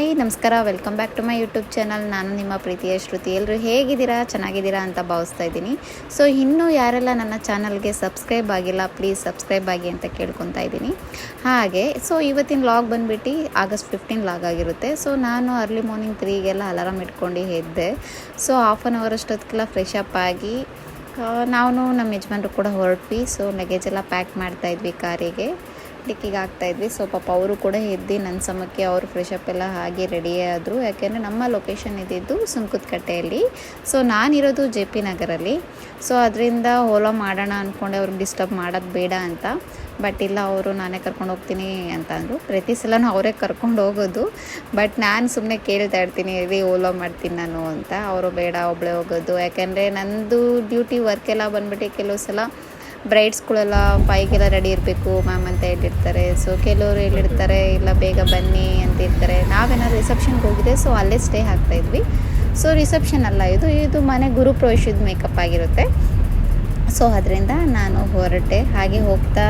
Hi ನಮಸ್ಕಾರ, welcome back to my YouTube channel. ನಾನು ನಿಮ್ಮ ಪ್ರೀತಿಯ ಶ್ರುತಿ. ಎಲ್ಲರೂ ಹೇಗಿದ್ದೀರಾ? ಚೆನ್ನಾಗಿದ್ದೀರಾ ಅಂತ ಭಾವಿಸ್ತಾ ಇದ್ದೀನಿ. ಸೊ ಇನ್ನೂ ಯಾರೆಲ್ಲ ನನ್ನ ಚಾನಲ್ಗೆ ಸಬ್ಸ್ಕ್ರೈಬ್ ಆಗಿಲ್ಲ, ಪ್ಲೀಸ್ ಸಬ್ಸ್ಕ್ರೈಬ್ ಆಗಿ ಅಂತ ಕೇಳ್ಕೊತಾ ಇದ್ದೀನಿ. ಹಾಗೆ ಸೊ ಇವತ್ತಿನ ಲಾಗ್ ಬಂದುಬಿಟ್ಟು ಆಗಸ್ಟ್ 15 ಲಾಗ್ ಆಗಿರುತ್ತೆ. ಸೊ ನಾನು ಅರ್ಲಿ ಮಾರ್ನಿಂಗ್ 3ಗೆಲ್ಲ ಅಲಾರಾಮ್ ಇಟ್ಕೊಂಡು ಎದ್ದೆ. ಸೊ ಹಾಫ್ ಆನ್ ಅವರ್ ಅಷ್ಟೊತ್ತಿಗೆಲ್ಲ ಫ್ರೆಶ್ ಅಪ್ ಆಗಿ ನಾವು ನಮ್ಮ ಯಜಮಾನ್ರು ಕೂಡ ಹೊರಟ್ವಿ. ಸೊ ಲಗೇಜ್ ಎಲ್ಲ ಪ್ಯಾಕ್ ಮಾಡ್ತಾಯಿದ್ವಿ, ಕಾರಿಗೆ ಡಿಕ್ಕಿಗೆ ಹಾಕ್ತಾಯಿದ್ವಿ. ಸೊ ಪಾಪ ಅವರು ಕೂಡ ಎದ್ದು ನನ್ನ ಸಮಕ್ಕೆ ಅವರು ಫ್ರೆಶ್ ಅಪ್ ಎಲ್ಲ ಹಾಗೆ ರೆಡಿ ಆದರು. ಯಾಕೆಂದರೆ ನಮ್ಮ ಲೊಕೇಶನ್ ಇದ್ದಿದ್ದು ಸುಂಕದಕಟ್ಟೆಯಲ್ಲಿ. ಸೊ ನಾನಿರೋದು JP ನಗರಲ್ಲಿ. ಸೊ ಅದರಿಂದ ಓಲಾ ಮಾಡೋಣ ಅಂದ್ಕೊಂಡೆ, ಅವ್ರಿಗೆ ಡಿಸ್ಟರ್ಬ್ ಮಾಡೋದು ಬೇಡ ಅಂತ. ಬಟ್ ಇಲ್ಲ, ಅವರು ನಾನೇ ಕರ್ಕೊಂಡು ಹೋಗ್ತೀನಿ ಅಂತ ಅಂದರು. ಪ್ರತಿ ಸಲನೂ ಅವರೇ ಕರ್ಕೊಂಡು ಹೋಗೋದು. ಬಟ್ ನಾನು ಸುಮ್ಮನೆ ಕೇಳ್ತಾ ಇರ್ತೀನಿ, ಇಲ್ಲಿ ಓಲಾ ಮಾಡ್ತೀನಿ ನಾನು ಅಂತ. ಅವರು ಬೇಡ, ಒಬ್ಬಳೇ ಹೋಗೋದು. ಯಾಕೆಂದರೆ ನನ್ನದು ಡ್ಯೂಟಿ ವರ್ಕೆಲ್ಲ ಬಂದ್ಬಿಟ್ಟು ಕೆಲವು ಸಲ ಬ್ರೈಡ್ಸ್ಗಳೆಲ್ಲ 5ಗೆಲ್ಲ ರೆಡಿ ಇರಬೇಕು ಮ್ಯಾಮ್ ಅಂತ ಹೇಳಿರ್ತಾರೆ. ಸೊ ಕೆಲವರು ಹೇಳಿರ್ತಾರೆ ಇಲ್ಲ ಬೇಗ ಬನ್ನಿ ಅಂತ ಇರ್ತಾರೆ. ನಾವೇನಾದ್ರು ರಿಸೆಪ್ಷನ್ಗೆ ಹೋಗಿದೆ, ಸೊ ಅಲ್ಲೇ ಸ್ಟೇ ಆಗ್ತಾಯಿದ್ವಿ. ಸೊ ರಿಸೆಪ್ಷನ್ ಅಲ್ಲ, ಇದು ಮನೆ ಗುರುಪ್ರವೇಶದ ಮೇಕಪ್ ಆಗಿರುತ್ತೆ. ಸೊ ಅದರಿಂದ ನಾನು ಹೊರಟೆ. ಹಾಗೆ ಹೋಗ್ತಾ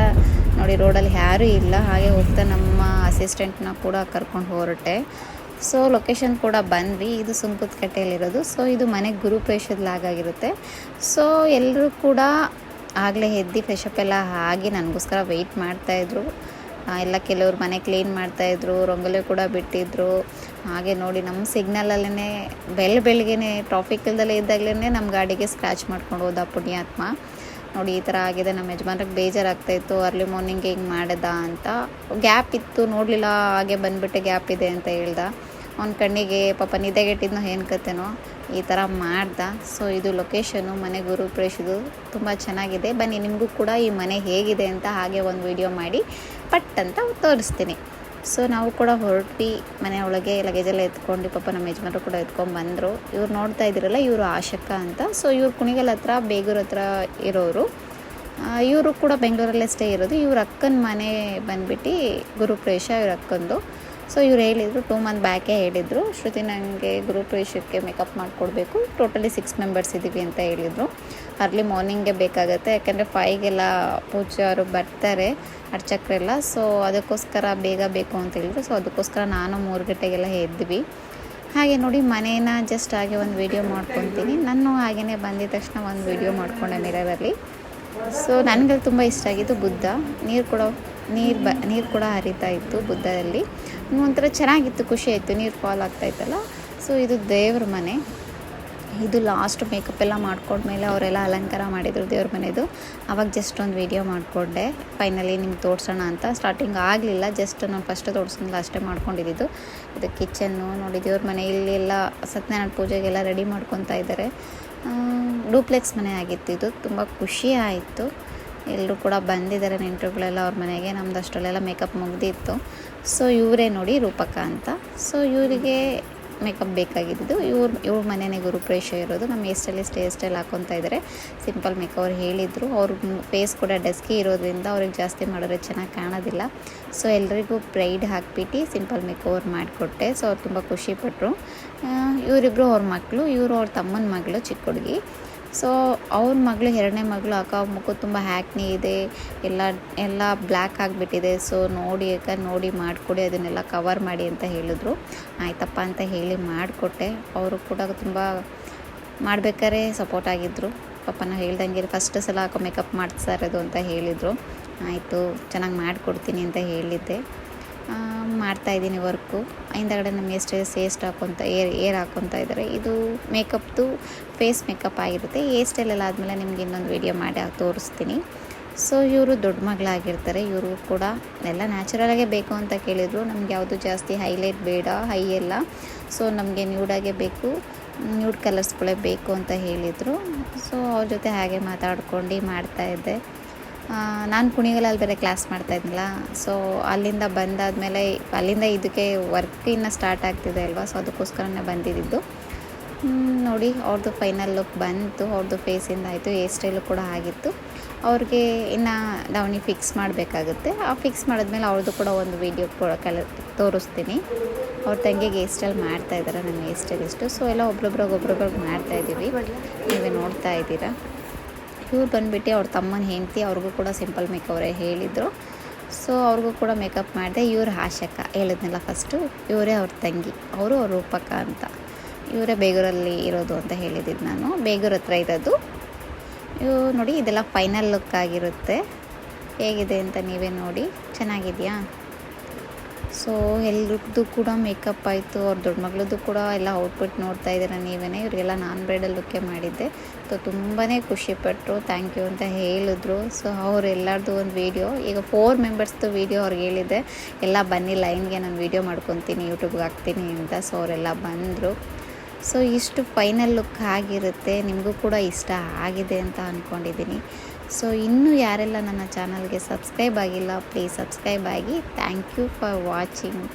ನೋಡಿ, ರೋಡಲ್ಲಿ ಯಾರೂ ಇಲ್ಲ. ಹಾಗೆ ಹೋಗ್ತಾ ನಮ್ಮ ಅಸಿಸ್ಟೆಂಟ್ನ ಕೂಡ ಕರ್ಕೊಂಡು ಹೊರಟೆ. ಸೊ ಲೊಕೇಶನ್ ಕೂಡ ಬಂದ್ವಿ. ಇದು ಸುಂಕದಕಟ್ಟೆಯಲ್ಲಿರೋದು. ಸೊ ಇದು ಮನೆ ಗುರುಪ್ರವೇಶದ ಲಾಗಾಗಿರುತ್ತೆ. ಸೊ ಎಲ್ಲರೂ ಕೂಡ ಆಗಲೇ ಎದ್ದು ಫ್ರೆಶಪ್ ಎಲ್ಲ ಆಗಿ ನನಗೋಸ್ಕರ ವೆಯ್ಟ್ ಮಾಡ್ತಾಯಿದ್ರು. ಎಲ್ಲ ಕೆಲವ್ರು ಮನೆ ಕ್ಲೀನ್ ಮಾಡ್ತಾಯಿದ್ರು, ರಂಗೋಲಿ ಕೂಡ ಬಿಟ್ಟಿದ್ರು. ಹಾಗೆ ನೋಡಿ, ನಮ್ಮ ಸಿಗ್ನಲಲ್ಲೇ ಬೆಳಗ್ಗೆನೇ ಟ್ರಾಫಿಕ್ ಇಲ್ದಲ್ಲೇ ಇದ್ದಾಗಲೇ ನಮ್ಮ ಗಾಡಿಗೆ ಸ್ಕ್ರ್ಯಾಚ್ ಮಾಡ್ಕೊಂಡು ಹೋದ ಪುಣ್ಯಾತ್ಮ. ನೋಡಿ ಈ ಥರ ಆಗಿದೆ. ನಮ್ಮ ಯಜಮಾನ್ರಿಗೆ ಬೇಜಾರಾಗ್ತಾಯಿತ್ತು, ಅರ್ಲಿ ಮಾರ್ನಿಂಗ್ ಹಿಂಗೆ ಮಾಡಿದ ಅಂತ. ಗ್ಯಾಪ್ ಇತ್ತು, ನೋಡಲಿಲ್ಲ, ಹಾಗೆ ಬಂದುಬಿಟ್ಟೆ ಗ್ಯಾಪ್ ಇದೆ ಅಂತ ಹೇಳ್ದ. ಅವ್ನ ಕಣ್ಣಿಗೆ ಪಾಪ ನಿದ್ದೆಗೆಟ್ಟಿದ್ನೋ ಏನು ಕತೆನೋ ಈ ಥರ ಮಾಡ್ದ. ಸೊ ಇದು ಲೊಕೇಶನು ಮನೆ ಗುರುಪ್ರವೇಶದು. ತುಂಬ ಚೆನ್ನಾಗಿದೆ. ಬನ್ನಿ ನಿಮಗೂ ಕೂಡ ಈ ಮನೆ ಹೇಗಿದೆ ಅಂತ ಹಾಗೆ ಒಂದು ವಿಡಿಯೋ ಮಾಡಿ ಪಟ್ ಅಂತ ತೋರಿಸ್ತೀನಿ. ಸೊ ನಾವು ಕೂಡ ಹೊರಟ್ವಿ ಮನೆ ಒಳಗೆ. ಲಗೇಜೆಲ್ಲ ಎತ್ಕೊಂಡು ಪಾಪ ನಮ್ಮ ಯಜಮಾನರು ಕೂಡ ಎತ್ಕೊಂಡು ಬಂದರು. ಇವ್ರು ನೋಡ್ತಾ ಇದ್ದೀರಲ್ಲ, ಇವರು ಆಶಕ್ಕ ಅಂತ. ಸೊ ಇವ್ರು ಕುಣಿಗಲ್ ಹತ್ರ, ಬೇಗೂರು ಹತ್ರ ಇರೋರು. ಇವರು ಕೂಡ ಬೆಂಗಳೂರಲ್ಲೇ ಸ್ಟೇ ಇರೋದು. ಇವ್ರ ಅಕ್ಕನ ಮನೆ ಬಂದುಬಿಟ್ಟು ಗುರುಪ್ರವೇಶ ಇವ್ರ ಅಕ್ಕಂದು. ಸೊ ಇವ್ರು ಹೇಳಿದರು, 2 ಮಂತ್ ಬ್ಯಾಕೇ ಹೇಳಿದರು, ಶ್ರುತಿ ನನಗೆ ಗುರುಪ್ರವೇಶಕ್ಕೆ ಮೇಕಪ್ ಮಾಡಿಕೊಡ್ಬೇಕು, ಟೋಟಲಿ 6 ಮೆಂಬರ್ಸ್ ಇದ್ದೀವಿ ಅಂತ ಹೇಳಿದರು. ಅರ್ಲಿ ಮಾರ್ನಿಂಗೇ ಬೇಕಾಗುತ್ತೆ, ಯಾಕೆಂದರೆ 5ಗೆಲ್ಲ ಪೂಜಾರು ಬರ್ತಾರೆ, ಅರ್ಚಕರೆಲ್ಲ. ಸೊ ಅದಕ್ಕೋಸ್ಕರ ಬೇಗ ಬೇಕು ಅಂತ ಹೇಳಿದ್ರು. ಸೊ ಅದಕ್ಕೋಸ್ಕರ ನಾನು 3 ಗಂಟೆಗೆಲ್ಲ ಎದ್ವಿ. ಹಾಗೆ ನೋಡಿ, ಮನೇನ ಜಸ್ಟ್ ಹಾಗೆ ಒಂದು ವೀಡಿಯೋ ಮಾಡ್ಕೊತೀನಿ. ನಾನು ಹಾಗೆಯೇ ಬಂದಿದ ತಕ್ಷಣ ಒಂದು ವೀಡಿಯೋ ಮಾಡ್ಕೊಂಡೆ ಮಿರರಲ್ಲಿ. ಸೊ ನನಗೆ ತುಂಬ ಇಷ್ಟ ಆಗಿದ್ದು ಬುದ್ಧ. ನೀರು ಕೂಡ ಹರಿತಾ ಇತ್ತು ಬುದ್ಧದಲ್ಲಿ. ಒಂಥರ ಚೆನ್ನಾಗಿತ್ತು, ಖುಷಿ ಆಯಿತು. ನೀರು ಫಾಲ್ ಆಗ್ತಾಯಿತ್ತಲ್ಲ. ಸೊ ಇದು ದೇವ್ರ ಮನೆ. ಇದು ಲಾಸ್ಟ್ ಮೇಕಪ್ ಎಲ್ಲ ಮಾಡ್ಕೊಂಡ್ಮೇಲೆ ಅವರೆಲ್ಲ ಅಲಂಕಾರ ಮಾಡಿದರು ದೇವ್ರ ಮನೆಯದು. ಆವಾಗ ಜಸ್ಟ್ ಒಂದು ವೀಡಿಯೋ ಮಾಡಿಕೊಂಡೆ. ಫೈನಲಿ ನಿಮ್ಗೆ ತೋರಿಸೋಣ ಅಂತ. ಸ್ಟಾರ್ಟಿಂಗ್ ಆಗಲಿಲ್ಲ, ಜಸ್ಟ್ ನಾನು ಫಸ್ಟ್ ತೋರಿಸಿದ್ಮೇಲೆ ಅಷ್ಟೇ ಮಾಡ್ಕೊಂಡಿದ್ದು. ಇದು ಕಿಚನ್ನು ನೋಡಿ, ದೇವ್ರ ಮನೆ. ಇಲ್ಲೆಲ್ಲ ಸತ್ಯನಾರಾಯಣ ಪೂಜೆಗೆಲ್ಲ ರೆಡಿ ಮಾಡ್ಕೊತಾ ಇದ್ದಾರೆ. ಡೂಪ್ಲೆಕ್ಸ್ ಮನೆ ಆಗಿತ್ತು ಇದು. ತುಂಬ ಖುಷಿ ಆಯಿತು. ಎಲ್ಲರೂ ಕೂಡ ಬಂದಿದ್ದಾರೆ ನೆಂಟರುಗಳೆಲ್ಲ ಅವ್ರ ಮನೆಗೆ. ನಮ್ದು ಅಷ್ಟರಲ್ಲೆಲ್ಲ ಮೇಕಪ್ ಮುಗ್ದಿತ್ತು. ಸೊ ಇವರೇ ನೋಡಿ, ರೂಪಕ ಅಂತ. ಸೊ ಇವರಿಗೆ ಮೇಕಪ್ ಬೇಕಾಗಿದ್ದು. ಇವ್ರ ಮನೆಯೇ ಗುರುಪ್ರವೇಶ ಇರೋದು. ನಮ್ಮ ಹೇರ್ ಸ್ಟೈಲ್ ಹಾಕ್ಕೊತಾ ಇದ್ದಾರೆ. ಸಿಂಪಲ್ ಮೇಕಪ್ ಅವ್ರು ಹೇಳಿದರು. ಅವ್ರ ಫೇಸ್ ಕೂಡ ಡಸ್ಕಿ ಇರೋದ್ರಿಂದ ಅವ್ರಿಗೆ ಜಾಸ್ತಿ ಮಾಡಿದ್ರೆ ಚೆನ್ನಾಗಿ ಕಾಣೋದಿಲ್ಲ. ಸೊ ಎಲ್ರಿಗೂ ಬ್ರೈಡ್ ಹಾಕ್ಬಿಟ್ಟು ಸಿಂಪಲ್ ಮೇಕಪ್ ಮಾಡಿಕೊಟ್ಟೆ. ಸೊ ಅವ್ರು ತುಂಬ ಖುಷಿಪಟ್ಟರು. ಇವರಿಬ್ಬರು ಅವ್ರ ಮಕ್ಕಳು, ಇವರು ಅವ್ರ ತಮ್ಮನ ಮಗಳು, ಚಿಕ್ಕ ಹುಡುಗಿ. ಸೊ ಅವ್ರ ಮಗಳು, 2ನೇ ಮಗಳು ಅಕ್ಕ, ಮುಖ ತುಂಬ ಹ್ಯಾಕ್ನಿ ಇದೆ, ಎಲ್ಲ ಬ್ಲ್ಯಾಕ್ ಆಗಿಬಿಟ್ಟಿದೆ. ಸೊ ನೋಡಿ ಮಾಡಿಕೊಡಿ, ಅದನ್ನೆಲ್ಲ ಕವರ್ ಮಾಡಿ ಅಂತ ಹೇಳಿದ್ರು. ಆಯ್ತಪ್ಪ ಅಂತ ಹೇಳಿ ಮಾಡಿಕೊಟ್ಟೆ. ಅವರು ಕೂಡ ತುಂಬ ಮಾಡ್ಬೇಕಾದ್ರೆ ಸಪೋರ್ಟ್ ಆಗಿದ್ದರು. ಪಾಪ ನಾವು ಹೇಳ್ದಂಗೆ ಫಸ್ಟ್ ಸಲ ಮೇಕಪ್ ಮಾಡ್ತಾ ಇರೋದು ಅಂತ ಹೇಳಿದರು. ಆಯಿತು, ಚೆನ್ನಾಗಿ ಮಾಡಿಕೊಡ್ತೀನಿ ಅಂತ ಹೇಳಿದ್ದೆ. ಮಾಡ್ತಾಯಿದ್ದೀನಿ ವರ್ಕು. ಹಿಂದಗಡೆ ನಮ್ಮ ಹೇರ್ ಹಾಕ್ಕೊತಾ ಇದ್ದಾರೆ. ಇದು ಮೇಕಪ್ದು ಫೇಸ್ ಮೇಕಪ್ ಆಗಿರುತ್ತೆ. ಹೇರ್ ಸ್ಟೈಲ್ ಎಲ್ಲ ಆದಮೇಲೆ ನಿಮ್ಗೆ ಇನ್ನೊಂದು ವೀಡಿಯೋ ಮಾಡಿ ತೋರಿಸ್ತೀನಿ. ಸೊ ಇವರು ದೊಡ್ಡ ಮಗಳಾಗಿರ್ತಾರೆ. ಇವರು ಕೂಡ ಎಲ್ಲ ನ್ಯಾಚುರಲಾಗೇ ಬೇಕು ಅಂತ ಕೇಳಿದರು. ನಮ್ಗೆ ಯಾವುದು ಜಾಸ್ತಿ ಹೈಲೈಟ್ ಬೇಡ, ಹೈ ಎಲ್ಲ. ಸೊ ನಮಗೆ ನ್ಯೂಡಾಗೆ ಬೇಕು, ನ್ಯೂಡ್ ಕಲರ್ಸ್ಗಳೇ ಬೇಕು ಅಂತ ಹೇಳಿದರು. ಸೊ ಅವ್ರ ಜೊತೆ ಹಾಗೆ ಮಾತಾಡ್ಕೊಂಡು ಮಾಡ್ತಾಯಿದ್ದೆ. ನಾನು ಕುಣಿಗಲಲ್ಲಿ ಬೇರೆ ಕ್ಲಾಸ್ ಮಾಡ್ತಾಯಿದ್ನಲ್ಲ. ಸೊ ಅಲ್ಲಿಂದ ಬಂದಾದಮೇಲೆ ಅಲ್ಲಿಂದ ಇದಕ್ಕೆ ವರ್ಕ್ ಇನ್ನು ಸ್ಟಾರ್ಟ್ ಆಗ್ತಿದೆ ಅಲ್ವಾ. ಸೊ ಅದಕ್ಕೋಸ್ಕರನೇ ಬಂದಿದ್ದು. ನೋಡಿ ಅವ್ರದ್ದು ಫೈನಲ್ ಲುಕ್ ಬಂತು. ಅವ್ರದ್ದು ಫೇಸಿಂದ ಆಯಿತು, ಹೇರ್ ಸ್ಟೈಲು ಕೂಡ ಆಗಿತ್ತು. ಅವ್ರಿಗೆ ಇನ್ನು ದಾವಣಿ ಫಿಕ್ಸ್ ಮಾಡಬೇಕಾಗುತ್ತೆ. ಆ ಫಿಕ್ಸ್ ಮಾಡಿದ್ಮೇಲೆ ಅವ್ರದ್ದು ಕೂಡ ಒಂದು ವೀಡಿಯೋ ತೋರಿಸ್ತೀನಿ. ಅವ್ರ ತಂಗಿಗೆ ಹೇರ್ ಸ್ಟೈಲ್ ಮಾಡ್ತಾಯಿದ್ದಾರೆ, ನನ್ನ ಹೇರ್ ಸ್ಟೈಲಿಸ್ಟು. ಸೊ ಎಲ್ಲ ಒಬ್ರೊಬ್ರಿಗೆ ಮಾಡ್ತಾಯಿದ್ದೀವಿ, ನೀವೇ ನೋಡ್ತಾ ಇದ್ದೀರಾ. ಇವ್ರು ಬಂದುಬಿಟ್ಟು ಅವ್ರ ತಮ್ಮನ ಹೆಂಡತಿ, ಅವ್ರಿಗೂ ಕೂಡ ಸಿಂಪಲ್ ಮೇಕಪ್ ಅವರೇ ಹೇಳಿದರು. ಸೊ ಅವ್ರಿಗೂ ಕೂಡ ಮೇಕಪ್ ಮಾಡಿದೆ. ಇವ್ರು ಆಶಕ ಹೇಳಿದ್ನಲ್ಲ ಫಸ್ಟು, ಇವರೇ ಅವ್ರ ತಂಗಿ, ಅವರು ಅವ್ರ ರೂಪಕ ಅಂತ. ಇವರೇ ಬೇಗೂರಲ್ಲಿ ಇರೋದು ಅಂತ ಹೇಳಿದ್ದು ನಾನು, ಬೇಗೂರು ಹತ್ರ ಇರೋದು. ಇವು ನೋಡಿ, ಇದೆಲ್ಲ ಫೈನಲ್ ಲುಕ್ ಆಗಿರುತ್ತೆ. ಹೇಗಿದೆ ಅಂತ ನೀವೇ ನೋಡಿ, ಚೆನ್ನಾಗಿದೆಯಾ? ಸೊ ಎಲ್ರದ್ದು ಕೂಡ ಮೇಕಪ್ ಆಯಿತು. ಅವ್ರ ದೊಡ್ಡ ಮಗಳದ್ದು ಕೂಡ ಎಲ್ಲ ಔಟ್ಫಿಟ್ ನೋಡ್ತಾ ಇದ್ದೀರ ನೀವೇ. ಇವರಿಗೆಲ್ಲ ನಾನು ಬ್ರೈಡಲ್ ಲುಕ್ಕೇ ಮಾಡಿದ್ದೆ. ಸೊ ತುಂಬಾ ಖುಷಿಪಟ್ಟರು, ಥ್ಯಾಂಕ್ ಯು ಅಂತ ಹೇಳಿದ್ರು. ಸೊ ಅವರೆಲ್ಲರದು ಒಂದು ವೀಡಿಯೋ, ಈಗ 4 ಮೆಂಬರ್ಸ್ದು ವೀಡಿಯೋ ಅವ್ರಿಗೆ ಹೇಳಿದ್ದೆ, ಎಲ್ಲ ಬನ್ನಿ ಲೈನ್ಗೆ ನಾನು ವೀಡಿಯೋ ಮಾಡ್ಕೊತೀನಿ, ಯೂಟ್ಯೂಬ್ಗೆ ಹಾಕ್ತೀನಿ ಅಂತ. ಸೊ ಅವರೆಲ್ಲ ಬಂದರು. ಸೊ ಇಷ್ಟು ಫೈನಲ್ ಲುಕ್ ಆಗಿರುತ್ತೆ. ನಿಮಗೂ ಕೂಡ ಇಷ್ಟ ಆಗಿದೆ ಅಂತ ಅಂದ್ಕೊಂಡಿದ್ದೀನಿ. ಸೊ ಇನ್ನೂ ಯಾರೆಲ್ಲ ನನ್ನ ಚಾನಲ್ಗೆ ಸಬ್ಸ್ಕ್ರೈಬ್ ಆಗಿಲ್ಲ, ಪ್ಲೀಸ್ ಸಬ್ಸ್ಕ್ರೈಬ್ ಆಗಿ. Thank you for watching.